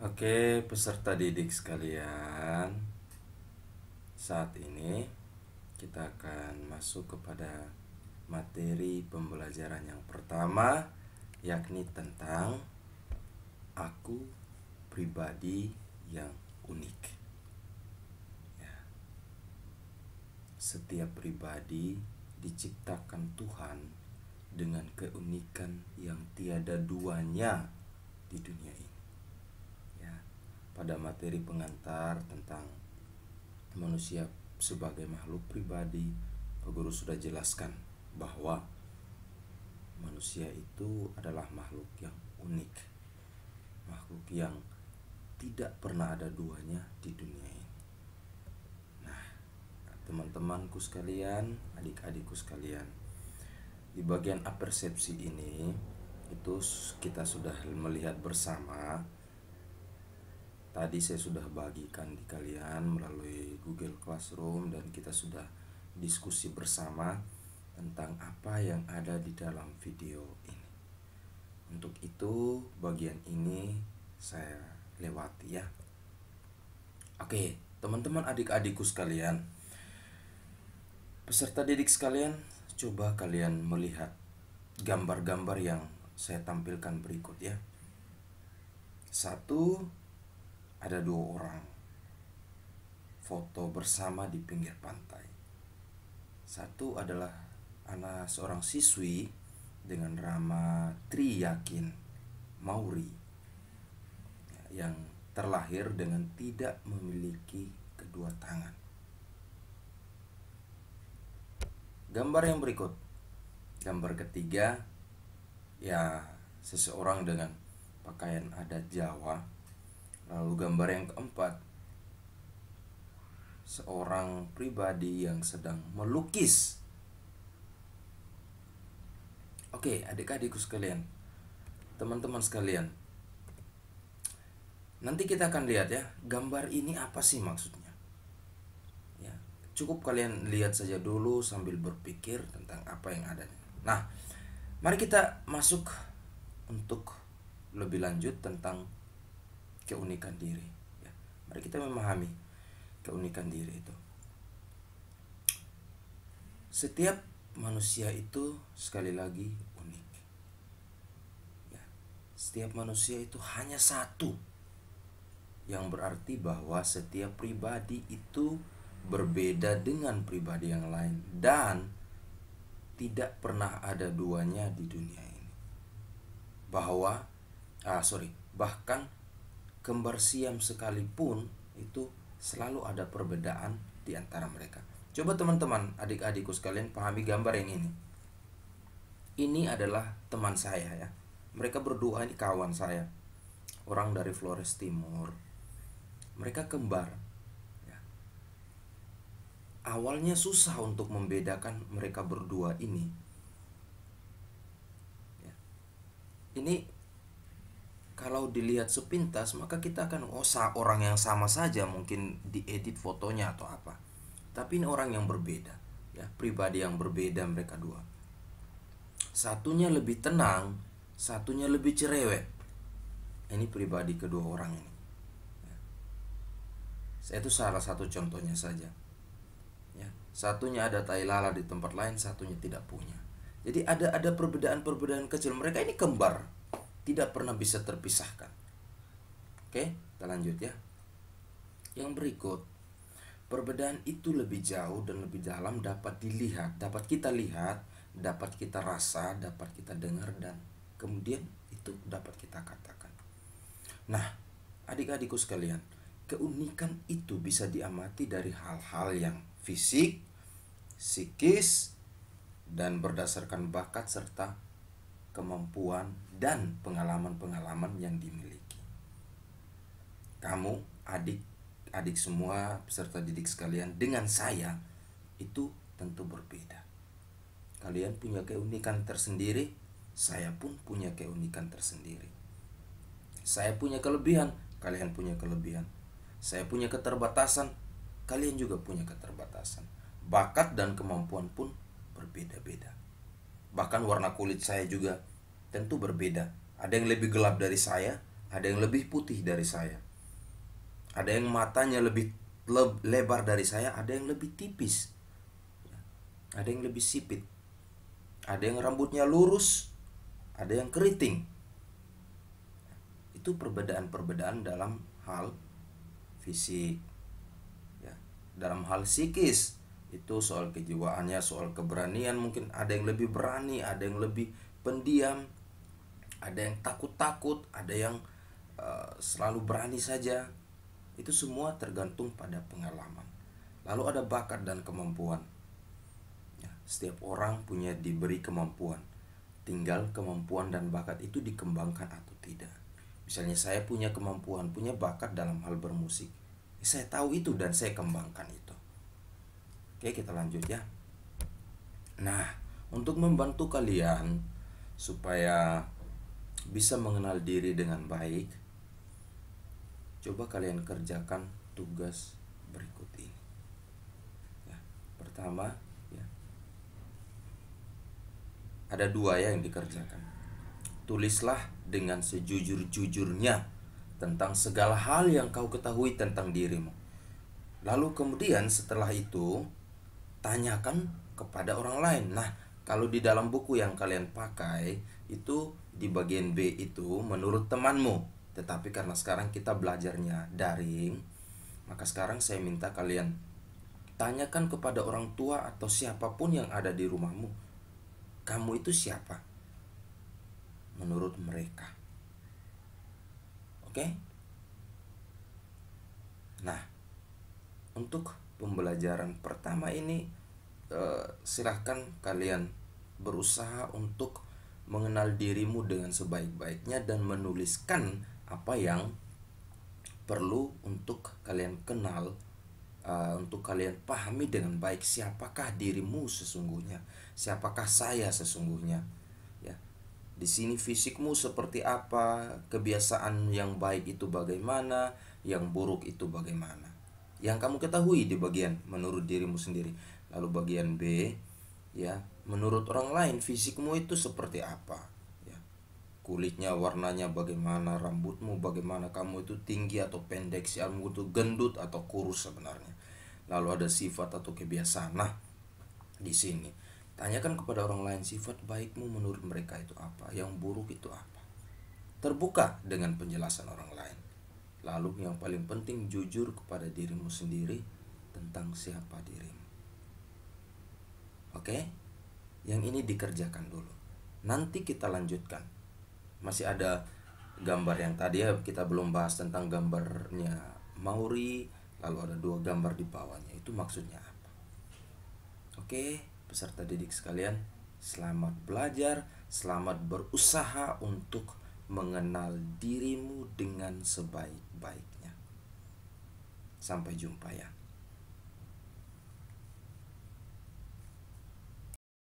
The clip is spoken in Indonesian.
Oke, peserta didik sekalian, saat ini kita akan masuk kepada materi pembelajaran yang pertama, yakni tentang aku pribadi yang unik. Ya. Setiap pribadi diciptakan Tuhan dengan keunikan yang tiada duanya di dunia ini. Pada materi pengantar tentang manusia sebagai makhluk pribadi, Pak Guru sudah jelaskan bahwa manusia itu adalah makhluk yang unik, makhluk yang tidak pernah ada duanya di dunia ini. Nah, teman-temanku sekalian, adik-adikku sekalian, di bagian apersepsi ini itu kita sudah melihat bersama. Tadi saya sudah bagikan di kalian melalui Google Classroom dan kita sudah diskusi bersama tentang apa yang ada di dalam video ini. Untuk itu bagian ini saya lewati ya. Oke, teman-teman adik-adikku sekalian, peserta didik sekalian, coba kalian melihat gambar-gambar yang saya tampilkan berikut ya. Satu, ada dua orang foto bersama di pinggir pantai. Satu adalah anak seorang siswi dengan nama Tri Yakin Mauri yang terlahir dengan tidak memiliki kedua tangan. Gambar yang berikut, gambar ketiga, ya seseorang dengan pakaian adat Jawa. Lalu gambar yang keempat, seorang pribadi yang sedang melukis. Oke, adik-adikku sekalian, teman-teman sekalian, nanti kita akan lihat ya, gambar ini apa sih maksudnya. Ya, cukup kalian lihat saja dulu sambil berpikir tentang apa yang ada. Nah, mari kita masuk untuk lebih lanjut tentang keunikan diri ya. Mari kita memahami keunikan diri itu. Setiap manusia itu sekali lagi unik ya. Setiap manusia itu hanya satu, yang berarti bahwa setiap pribadi itu berbeda dengan pribadi yang lain dan tidak pernah ada duanya di dunia ini. Bahkan kembar siam sekalipun itu selalu ada perbedaan di antara mereka. Coba teman-teman, adik-adikku sekalian pahami gambar yang ini. Ini adalah teman saya ya. Mereka berdua ini kawan saya. Orang dari Flores Timur. Mereka kembar. Ya. Awalnya susah untuk membedakan mereka berdua ini. Ya. Ini kalau dilihat sepintas maka kita akan orang yang sama saja, mungkin diedit fotonya atau apa. Tapi ini orang yang berbeda ya, pribadi yang berbeda mereka dua. Satunya lebih tenang, satunya lebih cerewet. Ini pribadi kedua orang ini ya. Saya itu salah satu contohnya saja ya. Satunya ada tai lala di tempat lain, satunya tidak punya. Jadi ada perbedaan-perbedaan kecil. Mereka ini kembar, tidak pernah bisa terpisahkan. Oke, kita lanjut ya. Yang berikut, perbedaan itu lebih jauh dan lebih dalam dapat dilihat, dapat kita lihat, dapat kita rasa, dapat kita dengar, dan kemudian itu dapat kita katakan. Nah, adik-adikku sekalian, keunikan itu bisa diamati dari hal-hal yang fisik, psikis, dan berdasarkan bakat serta kemampuan dan pengalaman-pengalaman yang dimiliki. Kamu, adik semua peserta didik sekalian, dengan saya itu tentu berbeda. Kalian punya keunikan tersendiri, saya pun punya keunikan tersendiri. Saya punya kelebihan, kalian punya kelebihan. Saya punya keterbatasan, kalian juga punya keterbatasan. Bakat dan kemampuan pun berbeda-beda. Bahkan warna kulit saya juga tentu berbeda. Ada yang lebih gelap dari saya, ada yang lebih putih dari saya, ada yang matanya lebih lebar dari saya, ada yang lebih tipis, ada yang lebih sipit, ada yang rambutnya lurus, ada yang keriting. Itu perbedaan-perbedaan dalam hal fisik, ya. Dalam hal psikis itu soal kejiwaannya, soal keberanian, mungkin ada yang lebih berani, ada yang lebih pendiam, ada yang takut-takut, ada yang selalu berani saja. Itu semua tergantung pada pengalaman. Lalu ada bakat dan kemampuan, ya, setiap orang punya diberi kemampuan, tinggal kemampuan dan bakat itu dikembangkan atau tidak. Misalnya saya punya kemampuan, punya bakat dalam hal bermusik, saya tahu itu dan saya kembangkan itu. Oke, kita lanjut ya. Nah, untuk membantu kalian supaya bisa mengenal diri dengan baik, coba kalian kerjakan tugas berikut ini. Ya, pertama, ya, ada dua ya yang dikerjakan. Tulislah dengan sejujur-jujurnya tentang segala hal yang kau ketahui tentang dirimu. Lalu kemudian setelah itu, tanyakan kepada orang lain. Nah, kalau di dalam buku yang kalian pakai itu di bagian B itu menurut temanmu. Tetapi karena sekarang kita belajarnya daring, maka sekarang saya minta kalian tanyakan kepada orang tua atau siapapun yang ada di rumahmu. Kamu itu siapa menurut mereka? Oke? Nah, untuk pembelajaran pertama ini silahkan kalian berusaha untuk mengenal dirimu dengan sebaik-baiknya dan menuliskan apa yang perlu untuk kalian kenal, untuk kalian pahami dengan baik siapakah dirimu sesungguhnya, siapakah saya sesungguhnya. Ya, di sini fisikmu seperti apa, kebiasaan yang baik itu bagaimana, yang buruk itu bagaimana. Yang kamu ketahui di bagian menurut dirimu sendiri. Lalu bagian B, ya, menurut orang lain fisikmu itu seperti apa, ya. Kulitnya warnanya bagaimana, rambutmu bagaimana, kamu itu tinggi atau pendek, sialmu itu gendut atau kurus sebenarnya. Lalu ada sifat atau kebiasaan. Nah, di sini tanyakan kepada orang lain sifat baikmu menurut mereka itu apa, yang buruk itu apa. Terbuka dengan penjelasan orang lain. Lalu yang paling penting, jujur kepada dirimu sendiri tentang siapa dirimu. Oke? Yang ini dikerjakan dulu. Nanti kita lanjutkan. Masih ada gambar yang tadi ya, kita belum bahas tentang gambarnya Mauri. Lalu ada 2 gambar di bawahnya. Itu maksudnya apa? Oke, peserta didik sekalian, selamat belajar, selamat berusaha untuk mengenal dirimu dengan sebaik-baiknya. Sampai jumpa ya.